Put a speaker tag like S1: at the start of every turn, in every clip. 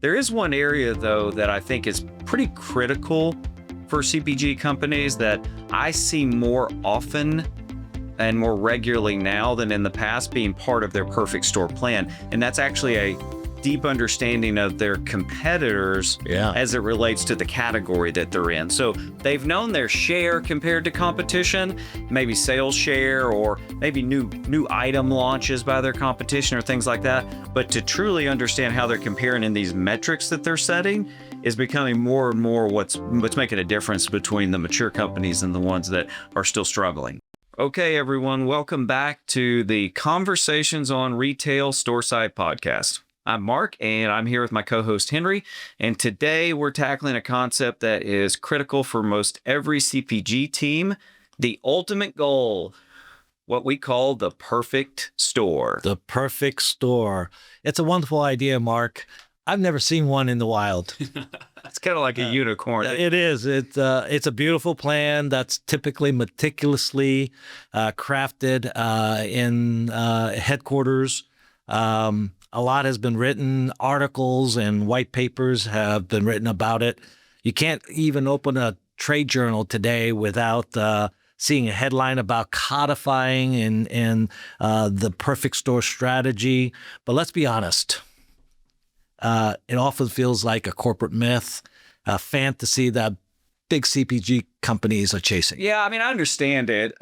S1: There is one area, though, that I think is pretty critical for CPG companies that I see more often and more regularly now than in the past being part of their perfect store plan. And that's actually a deep understanding of their competitors as it relates to the category that they're in. So they've known their share compared to competition, maybe sales share or maybe new item launches by their competition or things like that. But to truly understand how they're comparing in these metrics that they're setting is becoming more and more what's making a difference between the mature companies and the ones that are still struggling. Okay, everyone, welcome back to the Conversations on Retail Storesight podcast. I'm Mark, and I'm here with my co-host Henry, and today we're tackling a concept that is critical for most every CPG team, the ultimate goal, what we call the perfect store.
S2: The perfect store. It's a wonderful idea, Mark. I've never seen one in the wild.
S1: It's kind of like a unicorn.
S2: It is. It's a beautiful plan that's typically meticulously crafted in headquarters. A lot has been written. Articles and white papers have been written about it. You can't even open a trade journal today without seeing a headline about codifying and the perfect store strategy. But let's be honest. It often feels like a corporate myth, a fantasy that big CPG companies are chasing.
S1: Yeah, I mean, I understand it.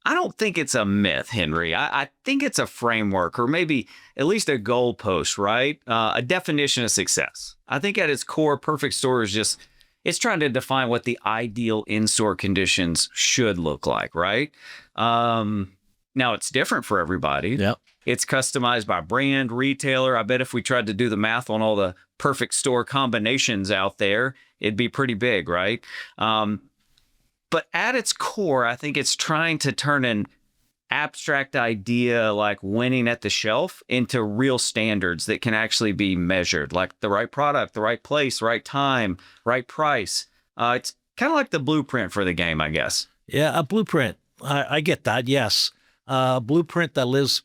S1: I don't think it's a myth, Henry. I think it's a framework or maybe at least a goalpost, right? A definition of success. I think at its core, perfect store is just, it's trying to define what the ideal in-store conditions should look like, right? Now, it's different for everybody.
S2: Yep.
S1: It's customized by brand, retailer. I bet if we tried to do the math on all the perfect store combinations out there, it'd be pretty big, right? But at its core, I think it's trying to turn an abstract idea like winning at the shelf into real standards that can actually be measured, like the right product, the right place, right time, right price. It's kind of like the blueprint for the game, I guess.
S2: Yeah, a blueprint. I get that, yes. A blueprint that lives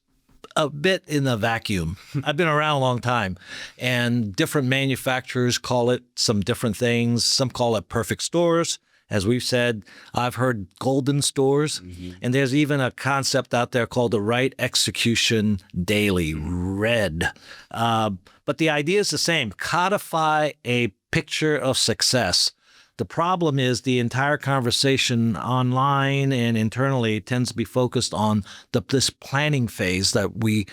S2: a bit in a vacuum. I've been around a long time, and different manufacturers call it some different things. Some call it perfect stores. As we've said, I've heard golden stores, and there's even a concept out there called the right execution daily, RED. But the idea is the same. Codify a picture of success. The problem is the entire conversation online and internally tends to be focused on this planning phase that we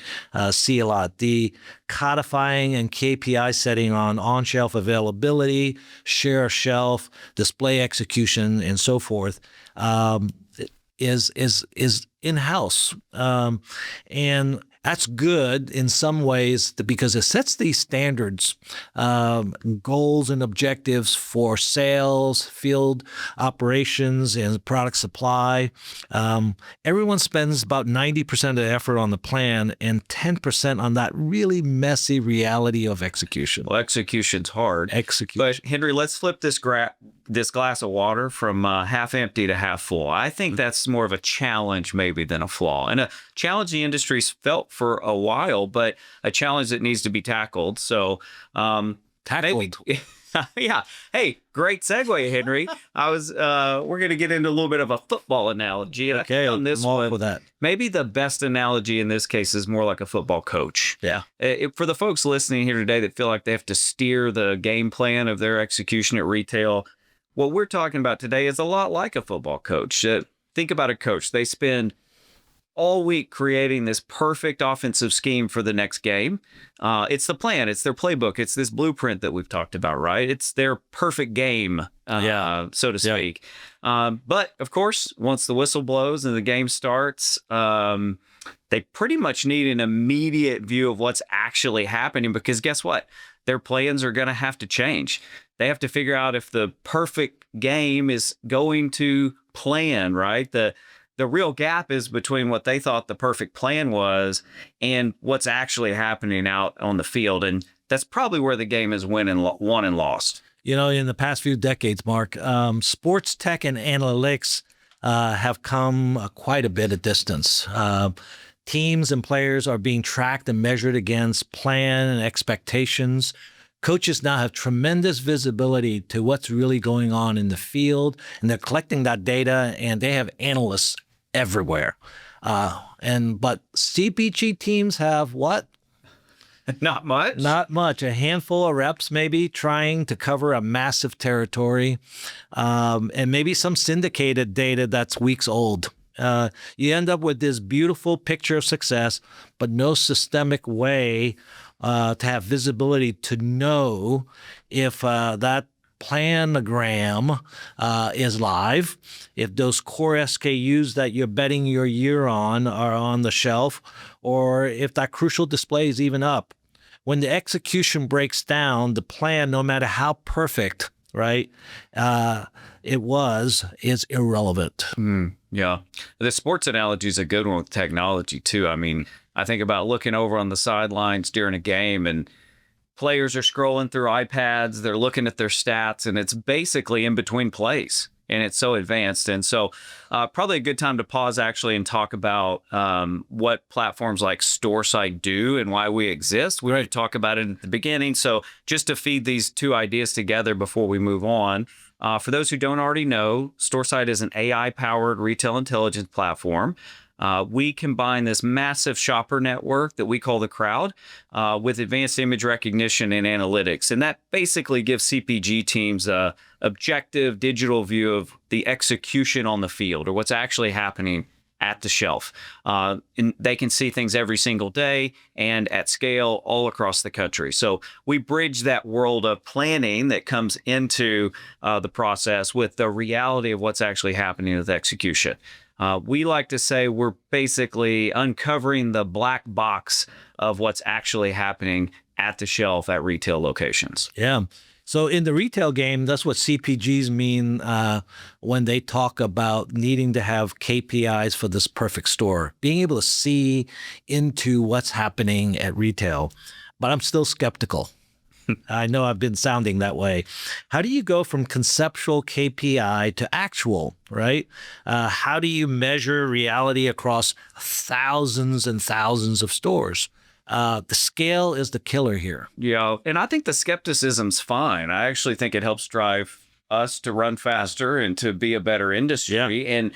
S2: see a lot. The codifying and KPI setting on-shelf availability, share of shelf, display execution, and so forth is in-house. And that's good in some ways because it sets these standards, goals and objectives for sales, field operations, and product supply. Everyone spends about 90% of the effort on the plan and 10% on that really messy reality of execution.
S1: Well, execution's hard. But Henry, let's flip this glass of water from half empty to half full. I think that's more of a challenge maybe than a flaw. And a challenge the industry's felt for a while, but a challenge that needs to be tackled. So
S2: Tackled.
S1: Yeah. Hey, great segue, Henry. We're going to get into a little bit of a football analogy.
S2: Okay,
S1: on this
S2: I'm all
S1: one,
S2: with that.
S1: Maybe the best analogy in this case is more like a football coach.
S2: Yeah.
S1: For the folks listening here today that feel like they have to steer the game plan of their execution at retail, what we're talking about today is a lot like a football coach. Think about a coach. They spend all week creating this perfect offensive scheme for the next game. It's the plan. It's their playbook. It's this blueprint that we've talked about, right? It's their perfect game, so to speak. But, of course, once the whistle blows and the game starts, they pretty much need an immediate view of what's actually happening because guess what? Their plans are going to have to change. They have to figure out if the perfect game is going to plan, right? The real gap is between what they thought the perfect plan was and what's actually happening out on the field. And that's probably where the game is won and lost.
S2: You know, in the past few decades, Mark, sports tech and analytics have come quite a bit of distance. Teams and players are being tracked and measured against plan and expectations. Coaches now have tremendous visibility to what's really going on in the field, and they're collecting that data, and they have analysts everywhere. But CPG teams have what?
S1: Not much.
S2: Not much. A handful of reps, maybe trying to cover a massive territory, and maybe some syndicated data that's weeks old. You end up with this beautiful picture of success, but no systemic way to have visibility to know if that planogram is live, if those core SKUs that you're betting your year on are on the shelf, or if that crucial display is even up. When the execution breaks down, the plan, no matter how perfect, right, is irrelevant.
S1: Yeah. The sports analogy is a good one with technology, too. I mean, I think about looking over on the sidelines during a game, and players are scrolling through iPads, they're looking at their stats, and it's basically in between plays, and it's so advanced. And so probably a good time to pause actually and talk about what platforms like Storesight do and why we exist. We already talked about it at the beginning. So just to feed these two ideas together before we move on, for those who don't already know, Storesight is an AI-powered retail intelligence platform. We combine this massive shopper network that we call the crowd with advanced image recognition and analytics. And that basically gives CPG teams a objective digital view of the execution on the field, or what's actually happening at the shelf. And they can see things every single day and at scale all across the country. So we bridge that world of planning that comes into the process with the reality of what's actually happening with execution. We like to say we're basically uncovering the black box of what's actually happening at the shelf at retail locations.
S2: Yeah. So in the retail game, that's what CPGs mean when they talk about needing to have KPIs for this perfect store, being able to see into what's happening at retail. But I'm still skeptical. I know I've been sounding that way. How do you go from conceptual KPI to actual, right? How do you measure reality across thousands and thousands of stores? The scale is the killer here.
S1: Yeah, and I think the skepticism's fine. I actually think it helps drive us to run faster and to be a better industry. Yeah. And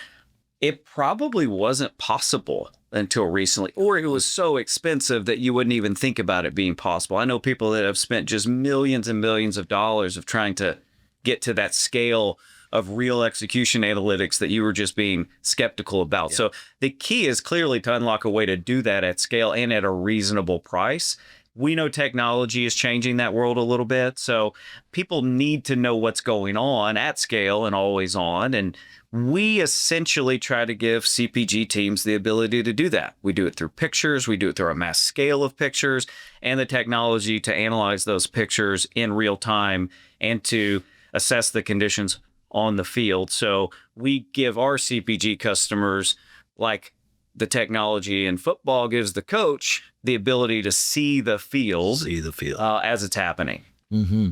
S1: it probably wasn't possible until recently, or it was so expensive that you wouldn't even think about it being possible. I know people that have spent just millions and millions of dollars of trying to get to that scale of real execution analytics that you were just being skeptical about. Yeah. So the key is clearly to unlock a way to do that at scale and at a reasonable price. We know technology is changing that world a little bit. So people need to know what's going on at scale and always on. And we essentially try to give CPG teams the ability to do that. We do it through pictures. We do it through a mass scale of pictures and the technology to analyze those pictures in real time and to assess the conditions on the field. So we give our CPG customers, like the technology in football gives the coach, the ability to see the field, as it's happening.
S2: Mm-hmm.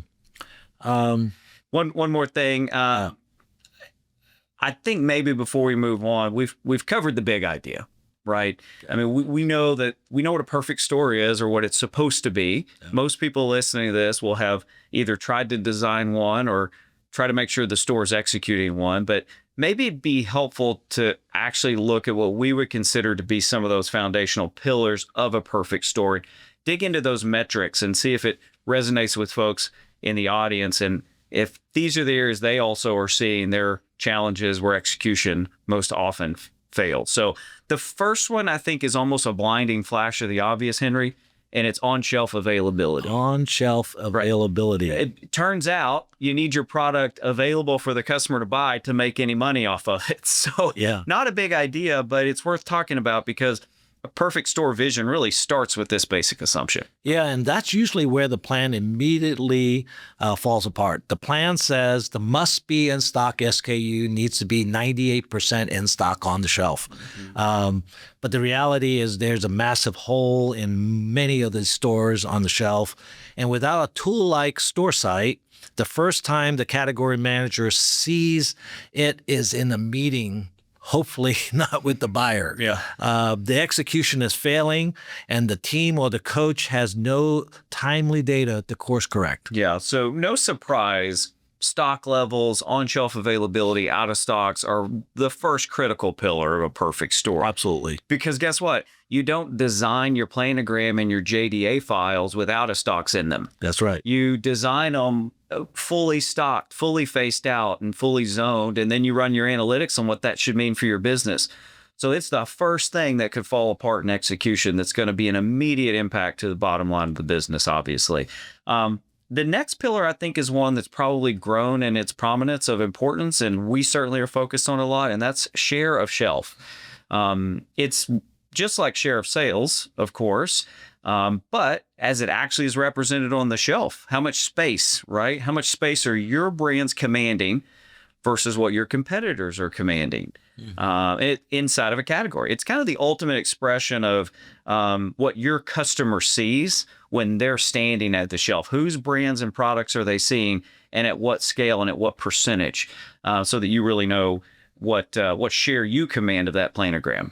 S1: One more thing. I think maybe before we move on, we've covered the big idea, right? Okay. I mean, we know what a perfect story is or what it's supposed to be. Yeah. Most people listening to this will have either tried to design one or try to make sure the store is executing one, but maybe it'd be helpful to actually look at what we would consider to be some of those foundational pillars of a perfect story, dig into those metrics and see if it resonates with folks in the audience. And if these are the areas they also are seeing their challenges where execution most often fails. So the first one I think is almost a blinding flash of the obvious, Henry, and it's on-shelf availability.
S2: On-shelf availability.
S1: Right. It turns out you need your product available for the customer to buy to make any money off of it. So yeah, not a big idea, but it's worth talking about because a perfect store vision really starts with this basic assumption.
S2: Yeah, and that's usually where the plan immediately falls apart. The plan says the must-be in-stock SKU needs to be 98% in stock on the shelf. Mm-hmm. But the reality is there's a massive hole in many of the stores on the shelf. And without a tool like Storesight, the first time the category manager sees it is in a meeting hopefully not with the buyer.
S1: Yeah.
S2: The execution is failing, and the team or the coach has no timely data to course correct.
S1: Yeah. So no surprise, stock levels, on-shelf availability, out of stocks are the first critical pillar of a perfect store.
S2: Absolutely.
S1: Because guess what? You don't design your planogram and your JDA files with out of stocks in them.
S2: That's right.
S1: You design them fully stocked, fully faced out, and fully zoned, and then you run your analytics on what that should mean for your business. So it's the first thing that could fall apart in execution that's going to be an immediate impact to the bottom line of the business, obviously. The next pillar, I think, is one that's probably grown in its prominence of importance, and we certainly are focused on a lot, and that's share of shelf. It's just like share of sales, of course, but as it actually is represented on the shelf, how much space, right? How much space are your brands commanding versus what your competitors are commanding inside of a category? It's kind of the ultimate expression of what your customer sees when they're standing at the shelf. Whose brands and products are they seeing, and at what scale and at what percentage, so that you really know what share you command of that planogram.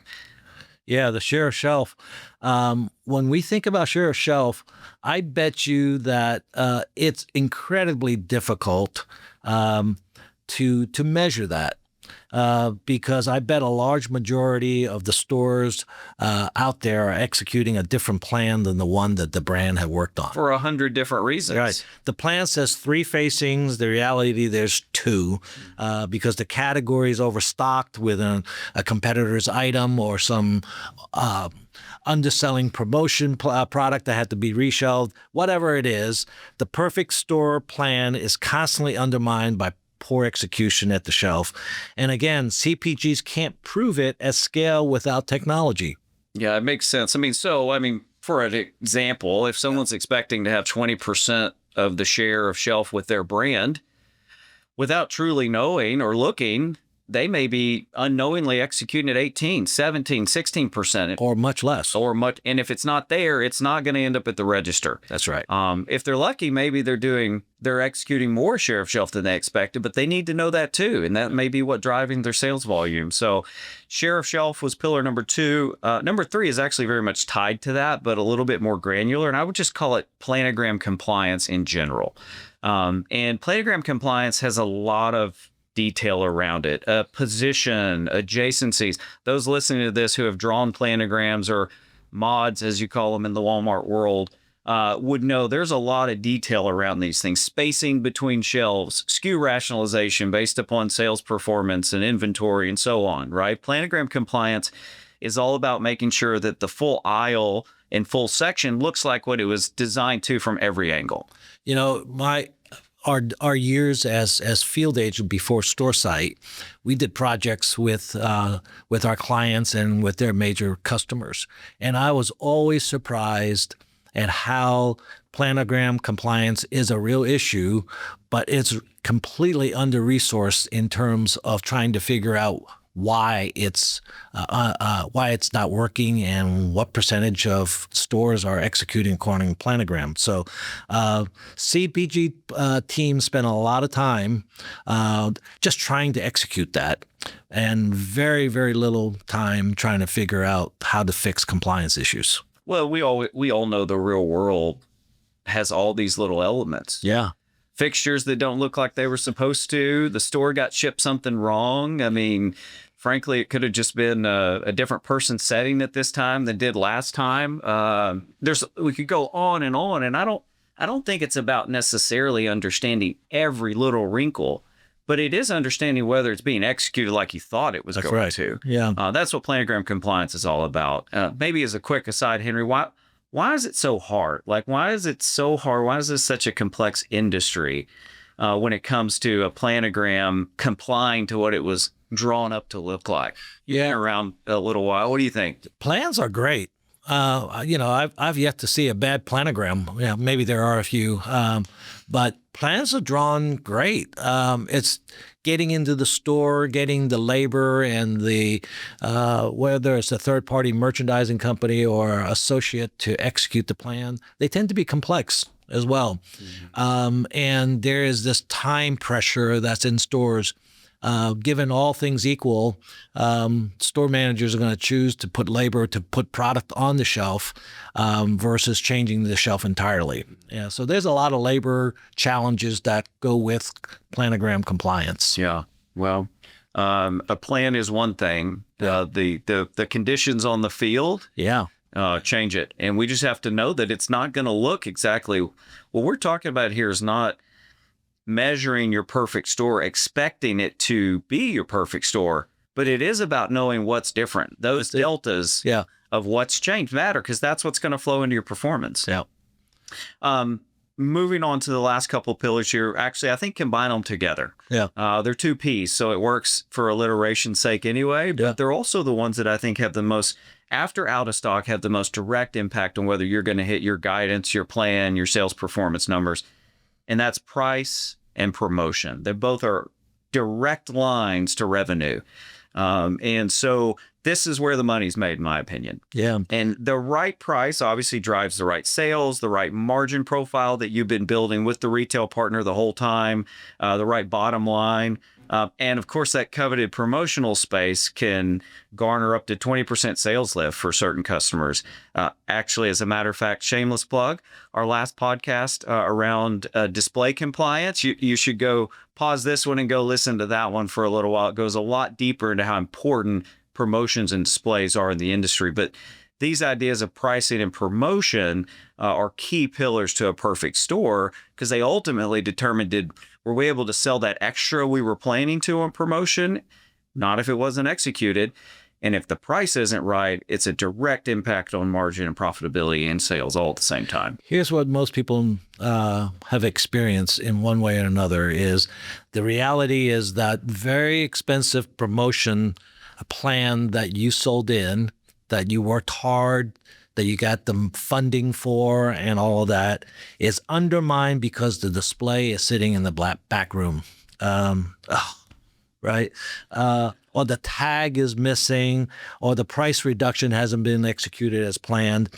S2: Yeah, the share of shelf. When we think about share of shelf, I bet you that it's incredibly difficult to measure that. Because I bet a large majority of the stores out there are executing a different plan than the one that the brand had worked on.
S1: For 100 different reasons.
S2: Right. The plan says 3 facings. The reality, there's 2 because the category is overstocked with a competitor's item or some underselling promotion product that had to be reshelved. Whatever it is, the perfect store plan is constantly undermined by poor execution at the shelf. And again, CPGs can't prove it at scale without technology.
S1: Yeah, it makes sense. For an example, if someone's expecting to have 20% of the share of shelf with their brand, without truly knowing or looking, they may be unknowingly executing at 18, 17, 16%.
S2: Or much less.
S1: And if it's not there, it's not going to end up at the register.
S2: That's right.
S1: If they're lucky, maybe they're executing more share of shelf than they expected, but they need to know that too. And that may be what driving their sales volume. So share of shelf was pillar number 2. Number 3 is actually very much tied to that, but a little bit more granular. And I would just call it planogram compliance in general. And planogram compliance has a lot of detail around it, position, adjacencies. Those listening to this who have drawn planograms or mods, as you call them in the Walmart world, would know there's a lot of detail around these things. Spacing between shelves, SKU rationalization based upon sales performance and inventory and so on, right? Planogram compliance is all about making sure that the full aisle and full section looks like what it was designed to from every angle.
S2: You know, our years as field agent before Storesight, we did projects with our clients and with their major customers. And I was always surprised at how planogram compliance is a real issue, but it's completely under-resourced in terms of trying to figure out why it's not working and what percentage of stores are executing according to planogram. So CPG teams spend a lot of time just trying to execute that, and very, very little time trying to figure out how to fix compliance issues.
S1: Well, we all know the real world has all these little elements.
S2: Yeah.
S1: Fixtures that don't look like they were supposed to. The store got shipped something wrong. I mean, frankly, it could have just been a different person setting it this time than did last time. We could go on, and I don't think it's about necessarily understanding every little wrinkle, but it is understanding whether it's being executed like you thought it was going to.
S2: Yeah,
S1: that's what planogram compliance is all about. Maybe as a quick aside, Henry, why is it so hard? Why is it so hard? Why is this such a complex industry when it comes to a planogram complying to what it was drawn up to look like? You've been around a little while. What do you think?
S2: Plans are great. I've yet to see a bad planogram. Yeah, maybe there are a few, but plans are drawn great. It's getting into the store, getting the labor and the whether it's a third-party merchandising company or associate to execute the plan. They tend to be complex as well, and there is this time pressure that's in stores. given all things equal, store managers are going to choose to put labor to put product on the shelf versus changing the shelf entirely. Yeah, so there's a lot of labor challenges that go with planogram compliance.
S1: Yeah. Well, a plan is one thing. The conditions on the field change it. And we just have to know that it's not going to look exactly what we're talking about here is not measuring your perfect store, expecting it to be your perfect store, but it is about knowing what's different. Those deltas of what's changed matter because that's what's going to flow into your performance.
S2: Yeah.
S1: Moving on to the last couple of pillars here, actually, I think combine them together.
S2: Yeah.
S1: They're two P's, so it works for alliteration's sake anyway, but they're also the ones that I think have the most, after out of stock, have the most direct impact on whether you're going to hit your guidance, your plan, your sales performance numbers. And that's price and promotion. They both are direct lines to revenue. And so this is where the money's made, in my opinion.
S2: Yeah.
S1: And the right price obviously drives the right sales, the right margin profile that you've been building with the retail partner the whole time, the right bottom line. And of course, that coveted promotional space can garner up to 20% sales lift for certain customers. Actually, as a matter of fact, shameless plug, our last podcast around display compliance, you should go pause this one and go listen to that one for a little while. It goes a lot deeper into how important promotions and displays are in the industry. But these ideas of pricing and promotion are key pillars to a perfect store because they ultimately determine were we able to sell that extra we were planning to on promotion? Not if it wasn't executed. And if the price isn't right, it's a direct impact on margin and profitability and sales all at the same time.
S2: Here's what most people have experienced in one way or another is the reality is that very expensive promotion plan that you sold in, that you worked hard, that you got the funding for and all of that is undermined because the display is sitting in the back room. Right? Or the tag is missing, or the price reduction hasn't been executed as planned.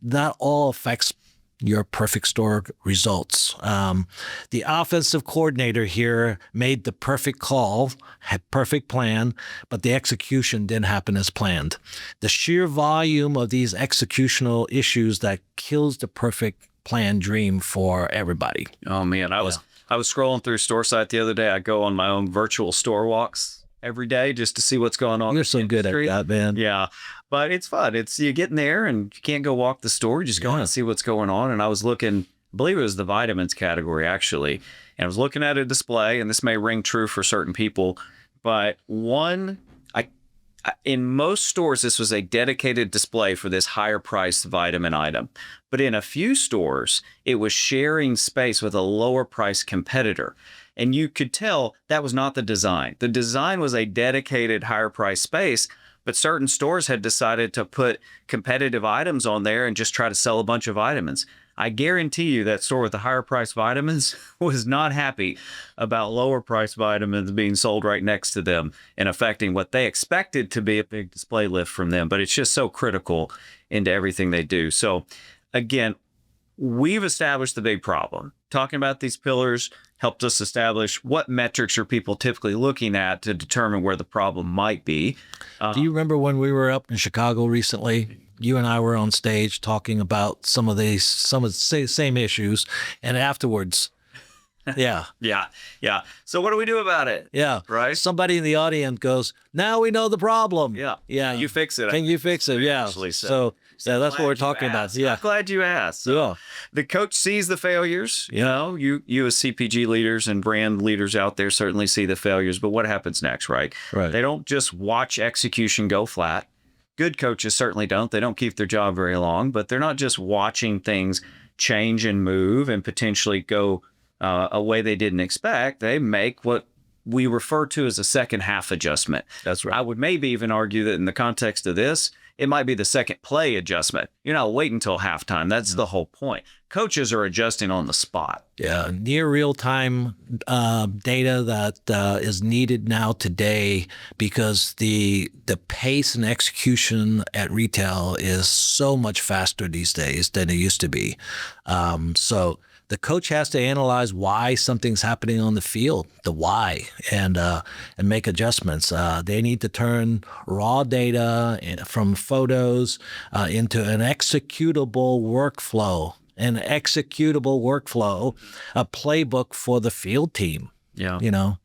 S2: That all affects your perfect store results. The offensive coordinator here made the perfect call, had perfect plan, but the execution didn't happen as planned. The sheer volume of these executional issues that kills the perfect plan dream for everybody.
S1: Oh man, I was scrolling through Storesight the other day. I go on my own virtual store walks every day just to see what's going on.
S2: You're so good at that, man.
S1: Yeah. But it's fun. It's you get in there and you can't go walk the store. You just go and see what's going on. And I was looking, I believe it was the vitamins category actually. And I was looking at a display, and this may ring true for certain people, but in most stores, this was a dedicated display for this higher priced vitamin item. But in a few stores, it was sharing space with a lower priced competitor. And you could tell that was not the design. The design was a dedicated higher priced space, but certain stores had decided to put competitive items on there and just try to sell a bunch of vitamins. I guarantee you that store with the higher priced vitamins was not happy about lower priced vitamins being sold right next to them and affecting what they expected to be a big display lift from them. But it's just so critical into everything they do. So again, we've established the big problem. Talking about these pillars helped us establish what metrics are people typically looking at to determine where the problem might be.
S2: Do you remember when we were up in Chicago recently? You and I were on stage talking about some of the same issues, and afterwards, yeah.
S1: So what do we do about it?
S2: Yeah.
S1: Right?
S2: Somebody in the audience goes, now we know the problem.
S1: Yeah.
S2: Yeah.
S1: You fix it.
S2: Can you fix it? Yeah. So that's what we're talking about. Yeah.
S1: I'm glad you asked. So the coach sees the failures. You know, you as CPG leaders and brand leaders out there certainly see the failures, but what happens next, right?
S2: Right.
S1: They don't just watch execution go flat. Good coaches certainly don't. They don't keep their job very long, but they're not just watching things change and move and potentially go a way they didn't expect. They make what we refer to as a second half adjustment.
S2: That's right.
S1: I would maybe even argue that in the context of this, it might be the second play adjustment. You're not waiting until halftime. That's the whole point. Coaches are adjusting on the spot.
S2: Yeah, near real-time data that is needed now today because the pace and execution at retail is so much faster these days than it used to be. So the coach has to analyze why something's happening on the field, the why, and make adjustments. They need to turn raw data from photos into an executable workflow, a playbook for the field team.
S1: Yeah.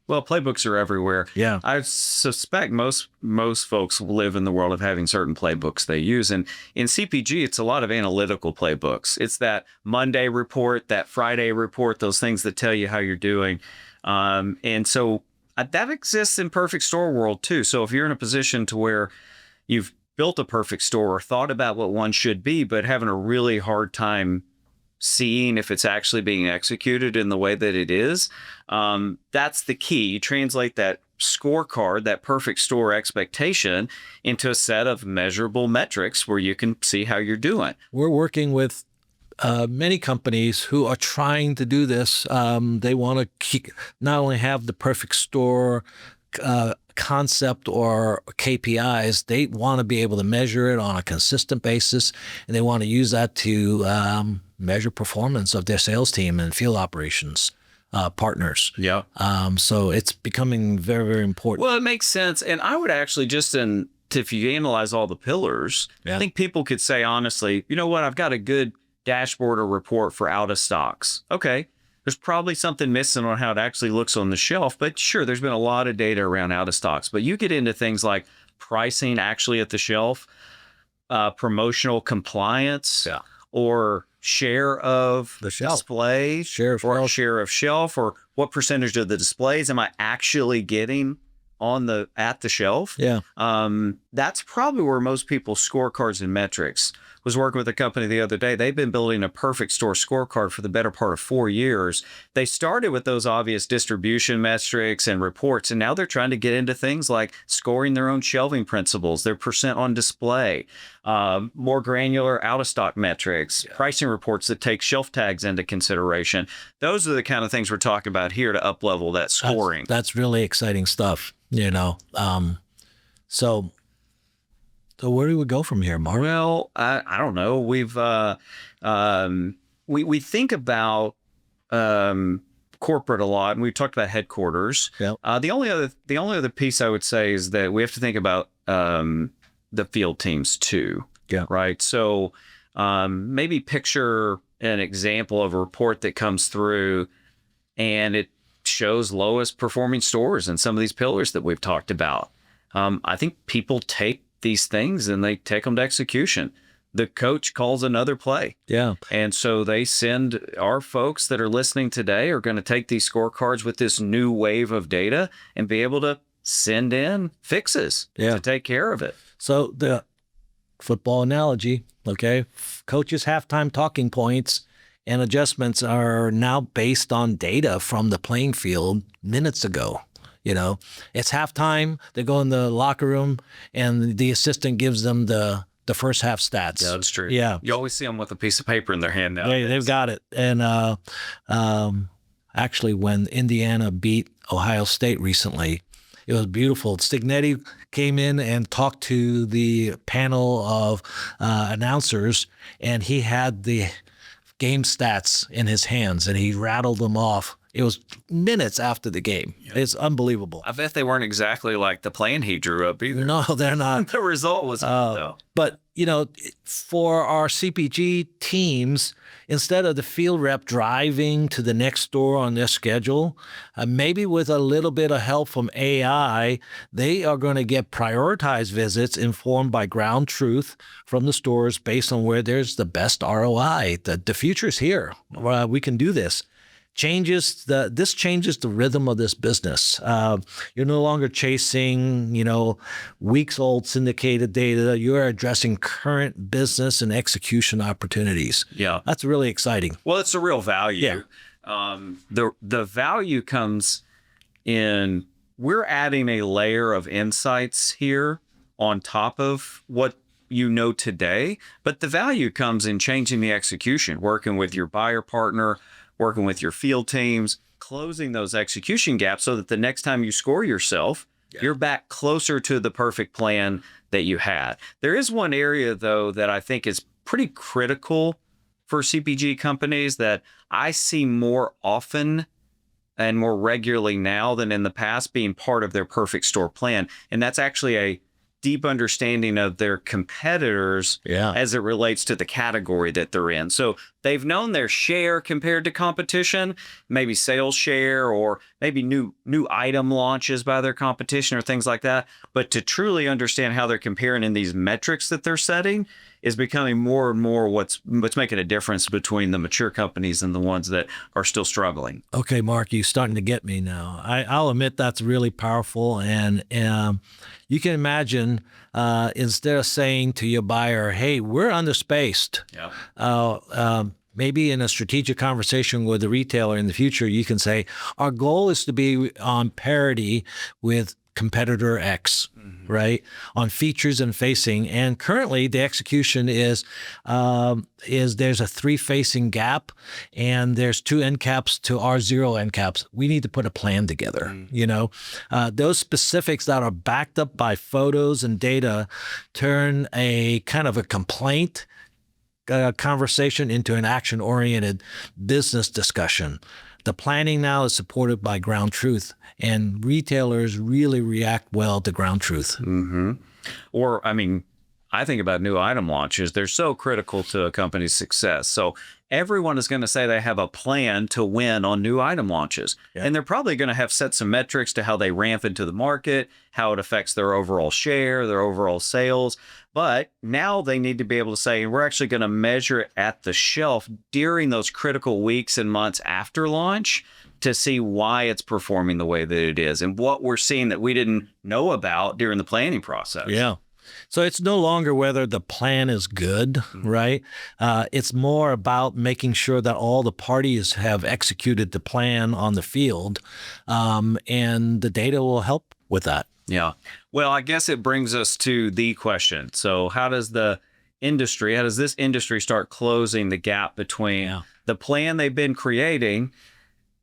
S2: Well,
S1: playbooks are everywhere.
S2: Yeah.
S1: I suspect most folks live in the world of having certain playbooks they use. And in CPG, it's a lot of analytical playbooks. It's that Monday report, that Friday report, those things that tell you how you're doing. And so that exists in perfect store world too. So if you're in a position to where you've built a perfect store or thought about what one should be, but having a really hard time seeing if it's actually being executed in the way that it is, that's the key. You translate that scorecard, that perfect store expectation, into a set of measurable metrics where you can see how you're doing.
S2: We're working with many companies who are trying to do this. They want to not only have the perfect store concept or KPIs, they want to be able to measure it on a consistent basis, and they want to use that to measure performance of their sales team and field operations partners.
S1: Yeah.
S2: So it's becoming very, very important.
S1: Well, it makes sense. And I would actually if you analyze all the pillars, I think people could say, honestly, you know what, I've got a good dashboard or report for out of stocks. Okay. There's probably something missing on how it actually looks on the shelf, but sure, there's been a lot of data around out of stocks. But you get into things like pricing actually at the shelf, promotional compliance, or share of
S2: the shelf
S1: display, share of shelf, or what percentage of the displays am I actually getting at the shelf?
S2: Yeah.
S1: That's probably where most people's scorecards and metrics. Was working with a company the other day. They've been building a perfect store scorecard for the better part of 4 years. They started with those obvious distribution metrics and reports, and now they're trying to get into things like scoring their own shelving principles, their percent on display, more granular out-of-stock metrics, pricing reports that take shelf tags into consideration. Those are the kind of things we're talking about here to up-level that scoring.
S2: That's really exciting stuff, So where do we go from here, Mark?
S1: Well, I don't know. We've we think about corporate a lot, and we've talked about headquarters.
S2: Yep.
S1: The only other piece I would say is that we have to think about the field teams too.
S2: Yeah.
S1: Right. So maybe picture an example of a report that comes through, and it shows lowest performing stores and some of these pillars that we've talked about. I think people take these things and they take them to execution. The coach calls another play.
S2: Yeah.
S1: And so they send our folks that are listening today are going to take these scorecards with this new wave of data and be able to send in fixes to take care of it.
S2: So the football analogy, okay, coaches' halftime talking points and adjustments are now based on data from the playing field minutes ago. It's halftime. They go in the locker room, and the assistant gives them the first half stats.
S1: Yeah, that's true.
S2: Yeah,
S1: you always see them with a piece of paper in their hand now.
S2: They've got it. And actually, when Indiana beat Ohio State recently, it was beautiful. Stignetti came in and talked to the panel of announcers, and he had the game stats in his hands, and he rattled them off. It was minutes after the game. Yeah. It's unbelievable.
S1: I bet they weren't exactly like the plan he drew up either.
S2: No, they're not.
S1: The result was though.
S2: But, for our CPG teams, instead of the field rep driving to the next store on their schedule, maybe with a little bit of help from AI, they are going to get prioritized visits informed by ground truth from the stores based on where there's the best ROI. The future's here. We can do this. This changes the rhythm of this business. You're no longer chasing, weeks old syndicated data. You're addressing current business and execution opportunities.
S1: Yeah.
S2: That's really exciting.
S1: Well, it's a real value.
S2: Yeah.
S1: The value comes in, we're adding a layer of insights here on top of what today, but the value comes in changing the execution, working with your buyer partner, working with your field teams, closing those execution gaps so that the next time you score yourself, you're back closer to the perfect plan that you had. There is one area, though, that I think is pretty critical for CPG companies that I see more often and more regularly now than in the past being part of their perfect store plan. And that's actually a deep understanding of their competitors as it relates to the category that they're in. So they've known their share compared to competition, maybe sales share or maybe new item launches by their competition or things like that. But to truly understand how they're comparing in these metrics that they're setting is becoming more and more what's making a difference between the mature companies and the ones that are still struggling.
S2: Okay, Mark, you're starting to get me now. I'll admit that's really powerful. And you can imagine instead of saying to your buyer, hey, we're underspaced. Maybe in a strategic conversation with the retailer in the future, you can say, our goal is to be on parity with competitor X, right? On features and facing. And currently the execution is there's a 3 facing gap and there's 2 end caps to our 0 end caps. We need to put a plan together, those specifics that are backed up by photos and data turn a kind of a complaint conversation into an action-oriented business discussion. The planning now is supported by ground truth, and retailers really react well to ground truth.
S1: Or, I mean, I think about new item launches. They're so critical to a company's success. So everyone is going to say they have a plan to win on new item launches. And they're probably going to have set some metrics to how they ramp into the market, how it affects their overall share, their overall sales. But now they need to be able to say, we're actually going to measure it at the shelf during those critical weeks and months after launch to see why it's performing the way that it is and what we're seeing that we didn't know about during the planning process.
S2: So it's no longer whether the plan is good, right? It's more about making sure that all the parties have executed the plan on the field, and the data will help with that.
S1: Well, I guess it brings us to the question. So how does this industry start closing the gap between the plan they've been creating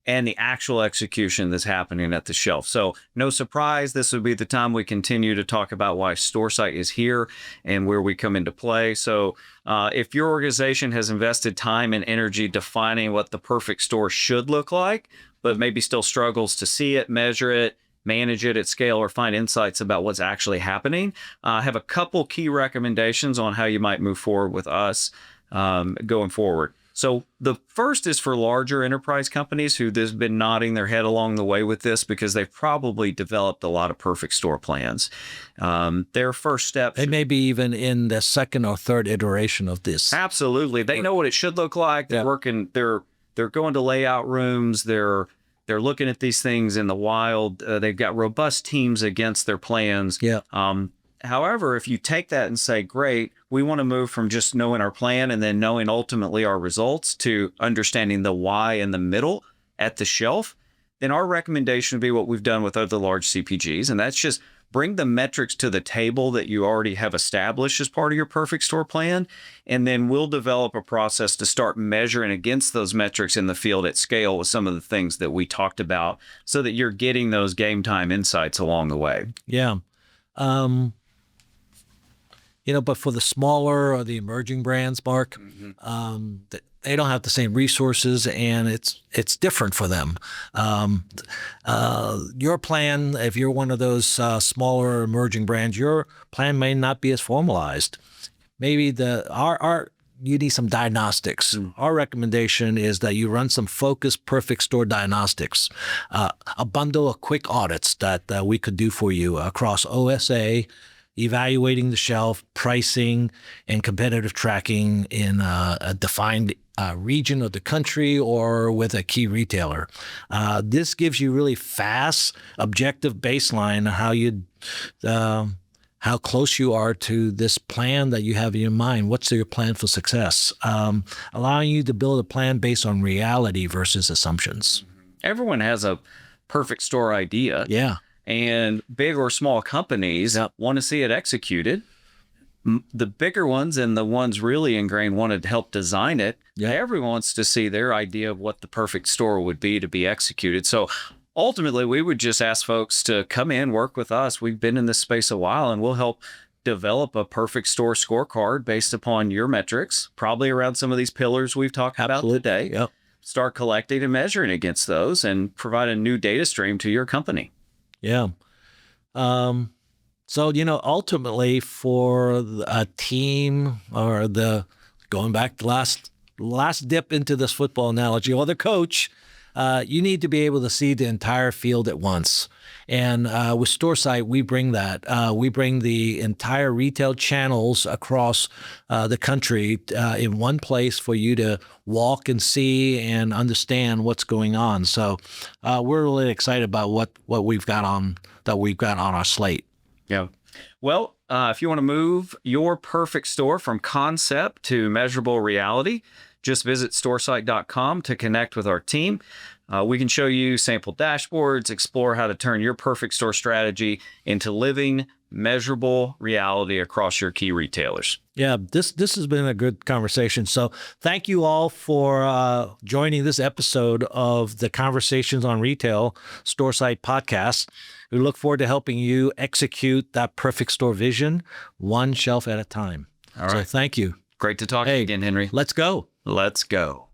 S1: and the actual execution that's happening at the shelf? So no surprise, this would be the time we continue to talk about why Storesight is here and where we come into play. So if your organization has invested time and energy defining what the perfect store should look like, but maybe still struggles to see it, measure it, manage it at scale, or find insights about what's actually happening, I have a couple key recommendations on how you might move forward with us going forward. So the first is for larger enterprise companies who have been nodding their head along the way with this because they've probably developed a lot of perfect store plans. Their first step.
S2: They may be even in the second or third iteration of this.
S1: Absolutely. They know what it should look like. They're working, they're going to layout rooms. They're looking at these things in the wild. They've got robust teams against their plans. However, if you take that and say, great, we want to move from just knowing our plan and then knowing ultimately our results to understanding the why in the middle at the shelf, then our recommendation would be what we've done with other large CPGs. And that's just bring the metrics to the table that you already have established as part of your perfect store plan. And then we'll develop a process to start measuring against those metrics in the field at scale with some of the things that we talked about so that you're getting those game time insights along the way.
S2: But for the smaller or the emerging brands, Mark, they don't have the same resources, and it's different for them. Your plan, if you're one of those smaller emerging brands, your plan may not be as formalized. Maybe you need some diagnostics. Our recommendation is that you run some focused perfect store diagnostics, a bundle of quick audits that we could do for you across OSA, evaluating the shelf, pricing, and competitive tracking in a defined region of the country or with a key retailer. This gives you really fast, objective baseline how close you are to this plan that you have in your mind. What's your plan for success? Allowing you to build a plan based on reality versus assumptions.
S1: Everyone has a perfect store idea. And big or small companies want to see it executed. The bigger ones and the ones really ingrained wanted to help design it. Everyone wants to see their idea of what the perfect store would be to be executed. So ultimately, we would just ask folks to come in, work with us. We've been in this space a while, and we'll help develop a perfect store scorecard based upon your metrics, probably around some of these pillars we've talked about today.
S2: Yep.
S1: Start collecting and measuring against those and provide a new data stream to your company.
S2: Yeah. So, ultimately for a team or going back to last dip into this football analogy, or the coach, you need to be able to see the entire field at once. And with Storesight, we bring that. We bring the entire retail channels across the country in one place for you to walk and see and understand what's going on. So we're really excited about what we've got on our slate.
S1: Yeah. Well, if you want to move your perfect store from concept to measurable reality, just visit storesight.com to connect with our team. We can show you sample dashboards, explore how to turn your perfect store strategy into living, measurable reality across your key retailers.
S2: Yeah, this has been a good conversation. So thank you all for joining this episode of the Conversations on Retail Storesight podcast. We look forward to helping you execute that perfect store vision, one shelf at a time.
S1: All right.
S2: So thank you.
S1: Great to talk to you again, Henry.
S2: Let's go.
S1: Let's go.